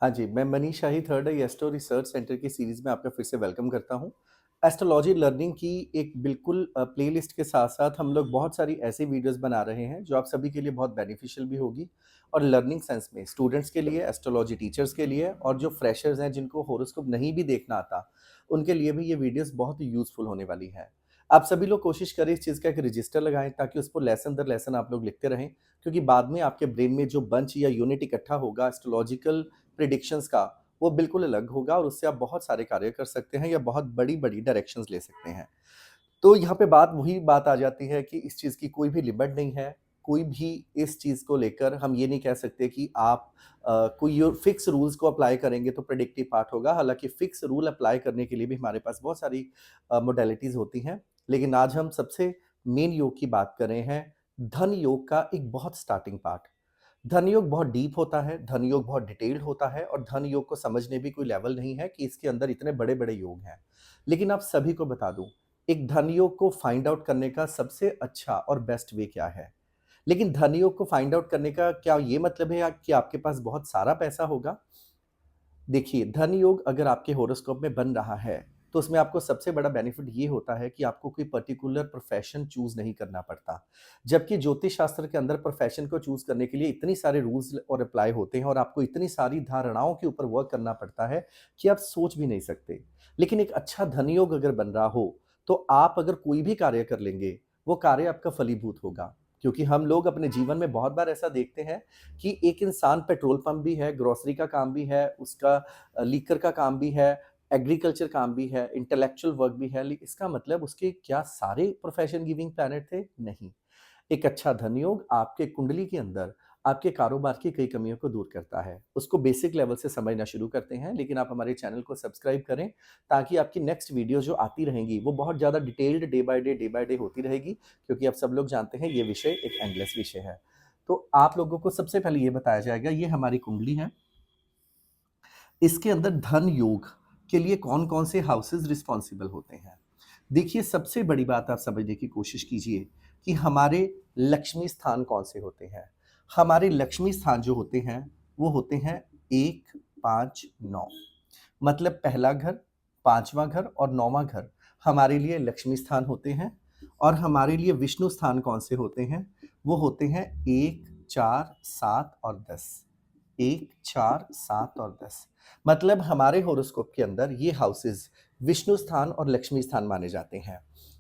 हाँ जी, मैं मनीष शाही थर्ड आई astro research centre की सीरीज़ में आपका फिर से वेलकम करता हूँ। एस्ट्रोलॉजी लर्निंग की एक बिल्कुल प्लेलिस्ट के साथ-साथ हम लोग बहुत सारी ऐसी वीडियोज़ बना रहे हैं, जो आप सभी के लिए बहुत बेनिफिशियल भी होगी और लर्निंग सेंस में स्टूडेंट्स के लिए, एस्ट्रोलॉजी टीचर्स के लिए और जो फ्रेशर्स हैं, जिनको हॉरोस्कोप नहीं भी देखना आता, उनके लिए भी ये वीडियोज़ बहुत ही यूज़फुल होने वाली हैं। आप सभी लोग कोशिश करें इस चीज़ का एक रजिस्टर लगाएँ, ताकि उस पर लेसन दर लेसन आप लोग लिखते रहें, क्योंकि बाद में आपके ब्रेन में जो बंच या यूनिट इकट्ठा होगा एस्ट्रोलॉजिकल प्रेडिक्शंस का, वो बिल्कुल अलग होगा और उससे आप बहुत सारे कार्य कर सकते हैं या बहुत बड़ी-बड़ी डायरेक्शंस ले सकते हैं। तो यहाँ पे बात वही बात आ जाती है कि इस चीज़ की कोई भी लिमिट नहीं है, कोई भी इस चीज़ को लेकर हम ये नहीं कह सकते कि आप कोई यो फिक्स रूल्स को अप्लाई करेंगे तो प्रेडिक्टिव पार्ट होगा। हालाँकि फिक्स रूल अप्लाई करने के लिए भी हमारे पास बहुत सारी मॉडलिटीज़ होती हैं। लेकिन आज हम सबसे मेन योग की बात कर रहे हैं, धन योग का एक बहुत स्टार्टिंग पार्ट। धन योग बहुत डीप होता है, धन योग बहुत डिटेल्ड होता है और धन योग को समझने भी कोई लेवल नहीं है कि इसके अंदर इतने बड़े-बड़े योग हैं। लेकिन आप सभी को बता दूँ, एक धन योग को फाइंड आउट करने का सबसे अच्छा और बेस्ट वे क्या है? लेकिन धन योग को फाइंड आउट करने का क्या ये मतलब है कि आपके पास बहुत सारा पैसा होगा? देखिए, धन योग अगर आपके हॉरोस्कोप में बन रहा है, तो उसमें आपको सबसे बड़ा बेनिफिट ये होता है कि आपको कोई पर्टिकुलर प्रोफ़ेशन चूज़ नहीं करना पड़ता। जबकि ज्योतिष शास्त्र के अंदर प्रोफ़ेशन को चूज़ करने के लिए इतनी सारे रूल्स और अप्लाई होते हैं और आपको इतनी सारी धारणाओं के ऊपर वर्क करना पड़ता है कि आप सोच भी नहीं सकते। लेकिन एक अच्छा धन योग अगर बन रहा हो, तो आप अगर कोई भी कार्य कर लेंगे, वो कार्य आपका फलीभूत होगा। क्योंकि हम लोग अपने जीवन में बहुत बार ऐसा देखते हैं कि एक इंसान पेट्रोल पंप भी है, ग्रोसरी का काम भी है, उसका लीकर का काम भी है, एग्रीकल्चर काम भी है, इंटेलेक्चुअल वर्क भी है, ले इसका मतलब उसके क्या सारे प्रोफेशन गिविंग प्लैनेट थे? नहीं। एक अच्छा धन योग आपके कुंडली के अंदर आपके कारोबार की कई कमियों को दूर करता है। उसको बेसिक लेवल से समझना शुरू करते हैं, लेकिन आप हमारे चैनल को सब्सक्राइब करें, ताकि आपकी नेक्स्ट वीडियो जो आती रहेंगी, वो बहुत ज़्यादा डिटेल्ड डे बाय डे होती रहेगी, क्योंकि आप सब लोग जानते हैं ये विषय एक एंडलेस विषय है। तो आप लोगों को सबसे पहले ये बताया जाएगा, ये हमारी कुंडली है। इसके अंदर धन योग के लिए कौन-कौन से हाउसेस रिस्पॉन्सिबल होते हैं। देखिए, सबसे बड़ी बात आप समझने की कोशिश कीजिए कि हमारे लक्ष्मी स्थान कौन से होते हैं। हमारे लक्ष्मी स्थान जो होते हैं, वो होते हैं 1, 5, 9। मतलब पहला घर, 5वाँ घर और 9वाँ घर हमारे लिए लक्ष्मी स्थान होते हैं और हमारे लिए विष्णु स्थान कौन से होते हैं, वो होते हैं 1, 4, 7 और 10। 1, 4, 7 और 10। मतलब हमारे हॉरोस्कोप के अंदर ये हाउसेस विष्णु स्थान और लक्ष्मी स्थान माने जाते हैं।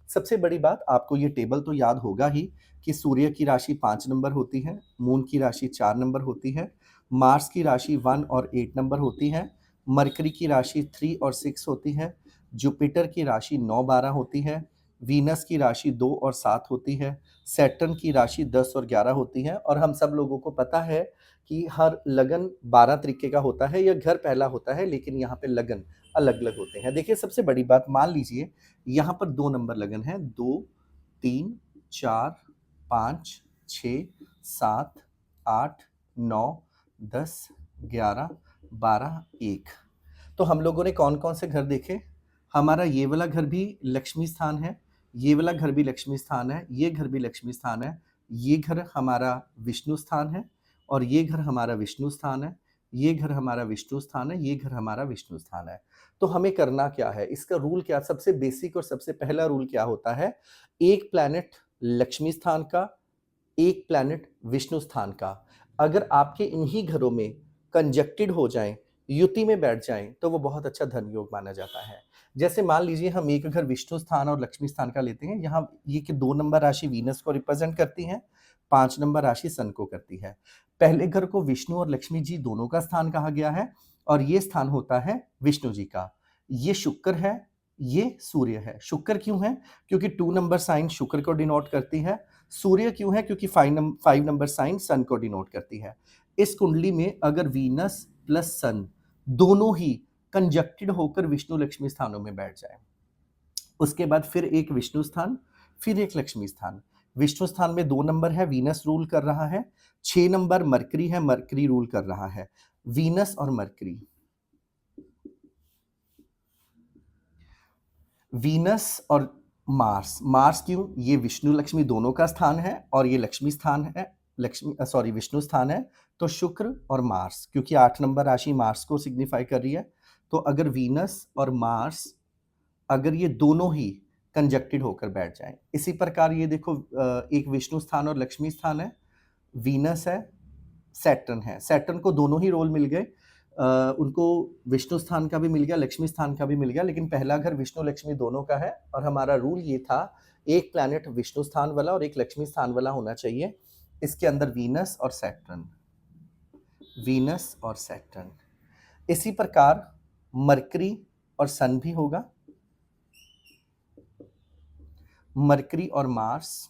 सबसे बड़ी बात, आपको ये टेबल तो याद होगा ही कि सूर्य की राशि 5 नंबर होती है, मून की राशि 4 नंबर होती है, मार्स की राशि 1 और 8 नंबर होती है, मरकरी की राशि 3 और 6 होती है, जुपिटर की राशि 9-12 होती है, वीनस की राशि 2 और 7 होती है, सैटर्न की राशि 10 और 11 होती है और हम सब लोगों को पता है कि हर लगन 12 तरीके का होता है या घर पहला होता है, लेकिन यहाँ पे लगन अलग-अलग होते हैं। देखिए, सबसे बड़ी बात मान लीजिए यहाँ पर 2 नंबर लगन है, 2, 3, 4, 5, 6, 7, 8, 9, 10, 11, 12, 1। तो हम लोगों ने कौन-कौन से घर देखे? हमारा ये वाला घर भी लक्ष्मी स्थान है, ये वाला घर भी लक्ष्मी स्थान है, ये घर भी लक्ष्मी स्थान है, ये घर हमारा विष्णु स्थान है और ये घर हमारा विष्णु स्थान है, ये घर हमारा विष्णु स्थान है, ये घर हमारा विष्णु स्थान है। तो हमें करना क्या है? इसका रूल क्या, सबसे बेसिक और सबसे पहला रूल क्या होता है? एक प्लैनेट लक्ष्मी स्थान का, एक प्लैनेट विष्णु स्थान का, अगर आपके इन्हीं घरों में कंजक्टेड हो जाएँ, युति में बैठ जाएँ, तो वो बहुत अच्छा धन योग माना जाता है। जैसे मान लीजिए हम एक घर विष्णु स्थान और लक्ष्मी स्थान का लेते हैं, यहाँ ये कि 2 नंबर राशि वीनस को रिप्रेज़ेंट करती है, 5 नंबर राशि सन को करती है। पहले घर को विष्णु और लक्ष्मी जी दोनों का स्थान कहा गया है और ये स्थान होता है विष्णु जी का। ये शुक्र है, ये सूर्य है। शुक्र क्यों है? क्योंकि 2 नंबर साइन शुक्र को डिनोट करती है। सूर्य क्यों है? क्योंकि 5 नंबर साइन सन को डिनोट करती है। इस कुंडली में अगर वीनस प्लस सन दोनों ही कंजक्टेड होकर विष्णु लक्ष्मी स्थानों में बैठ जाए, उसके बाद फिर एक विष्णु स्थान, फिर एक लक्ष्मी स्थान। विष्णु स्थान में 2 नंबर है, वीनस रूल कर रहा है। 6 नंबर मरकरी है, मरकरी रूल कर रहा है। वीनस और मरकरी, वीनस और मार्स। मार्स क्यों? ये विष्णु लक्ष्मी दोनों का स्थान है और ये लक्ष्मी स्थान है। विष्णु स्थान है, तो शुक्र और मार्स, क्योंकि 8 नंबर राशि मार्स को सिग्निफाई कर रही है, तो अगर वीनस और मार्स अगर ये दोनों ही कंजक्टेड होकर बैठ जाएं, इसी प्रकार ये देखो एक विष्णु स्थान और लक्ष्मी स्थान है, वीनस है, सैटर्न है, सैटर्न को दोनों ही रोल मिल गए, उनको विष्णु स्थान का भी मिल गया, लक्ष्मी स्थान का भी मिल गया, लेकिन पहला घर विष्णु लक्ष्मी दोनों का है और हमारा रूल ये था एक प्लैनेट विष्णु स्थान वाला और एक लक्ष्मी स्थान वाला होना चाहिए, इसके अंदर वीनस और सैटर्न, वीनस और सैटर्न। इसी प्रकार मरकरी और सन भी होगा, मरकरी और मार्स,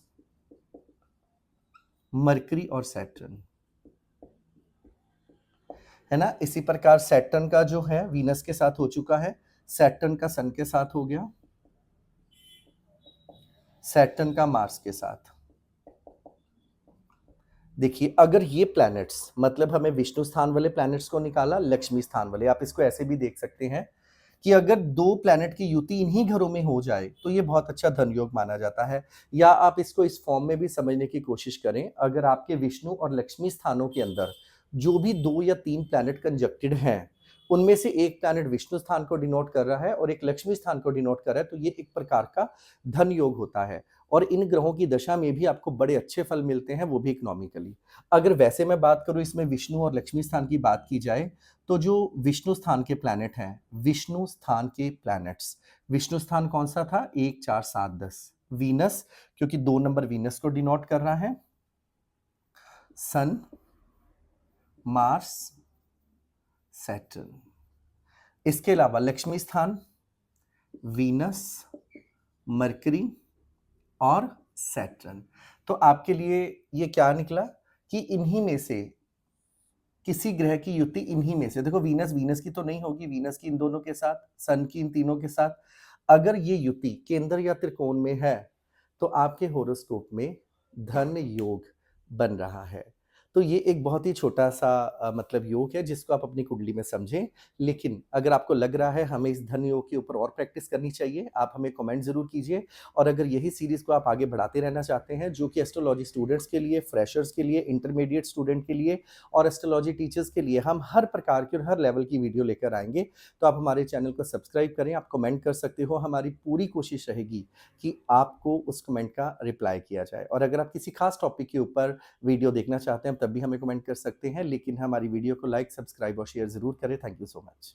मरकरी और सैटर्न, है ना। इसी प्रकार सैटर्न का जो है वीनस के साथ हो चुका है, सैटर्न का सन के साथ हो गया, सैटर्न का मार्स के साथ। देखिए अगर ये प्लैनेट्स, मतलब हमें विष्णु स्थान वाले प्लैनेट्स को निकाला, लक्ष्मी स्थान वाले, आप इसको ऐसे भी देख सकते हैं कि अगर दो प्लैनेट की युति इन्हीं घरों में हो जाए तो ये बहुत अच्छा धन योग माना जाता है। या आप इसको इस फॉर्म में भी समझने की कोशिश करें, अगर आपके विष्णु और लक्ष्मी स्थानों के अंदर जो भी 2 या 3 प्लैनेट कंजक्टेड हैं, उनमें से एक प्लैनेट विष्णु स्थान को डिनोट कर रहा है और एक लक्ष्मी स्थान को डिनोट कर रहा है, तो ये एक प्रकार का धन योग होता है और इन ग्रहों की दशा में भी आपको बड़े अच्छे फल मिलते हैं, वो भी इकोनॉमिकली। अगर वैसे मैं बात करूं इसमें विष्णु और लक्ष्मी स्थान की बात की जाए, तो जो विष्णु स्थान के प्लैनेट हैं, विष्णु स्थान के प्लैनेट्स, विष्णु स्थान कौन सा था, 1 4 7 10, वीनस, क्योंकि 2 नंबर वीनस को डिनोट कर रहा है, सन, मार्स, सैटर्न। इसके अलावा लक्ष्मी स्थान वीनस, मरकरी और सैटर्न। तो आपके लिए ये क्या निकला कि इन्हीं में से किसी ग्रह की युति, इन्हीं में से देखो, वीनस वीनस की तो नहीं होगी, वीनस की इन दोनों के साथ, सन की इन तीनों के साथ, अगर ये युति केंद्र या त्रिकोण में है तो आपके होरोस्कोप में धन योग बन रहा है। तो ये एक बहुत ही छोटा सा मतलब योग है जिसको आप अपनी कुंडली में समझें। लेकिन अगर आपको लग रहा है हमें इस धन योग के ऊपर और प्रैक्टिस करनी चाहिए, आप हमें कमेंट जरूर कीजिए। और अगर यही सीरीज को आप आगे बढ़ाते रहना चाहते हैं, जो कि एस्ट्रोलॉजी स्टूडेंट्स के लिए, फ्रेशर्स के लिए, इंटरमीडिएट स्टूडेंट के लिए और एस्ट्रोलॉजी टीचर्स के लिए हम हर प्रकार की और हर लेवल की वीडियो लेकर आएंगे, तो आप हमारे चैनल को सब्सक्राइब करें, आप कमेंट कर सकते हो। हमारी पूरी कोशिश रहेगी कि आपको उस कमेंट का रिप्लाई किया जाए। और अगर आप किसी खास टॉपिक के ऊपर वीडियो देखना चाहते हैं तब भी हमें कमेंट कर सकते हैं, लेकिन हमारी वीडियो को लाइक, सब्सक्राइब और शेयर जरूर करें। Thank you so much.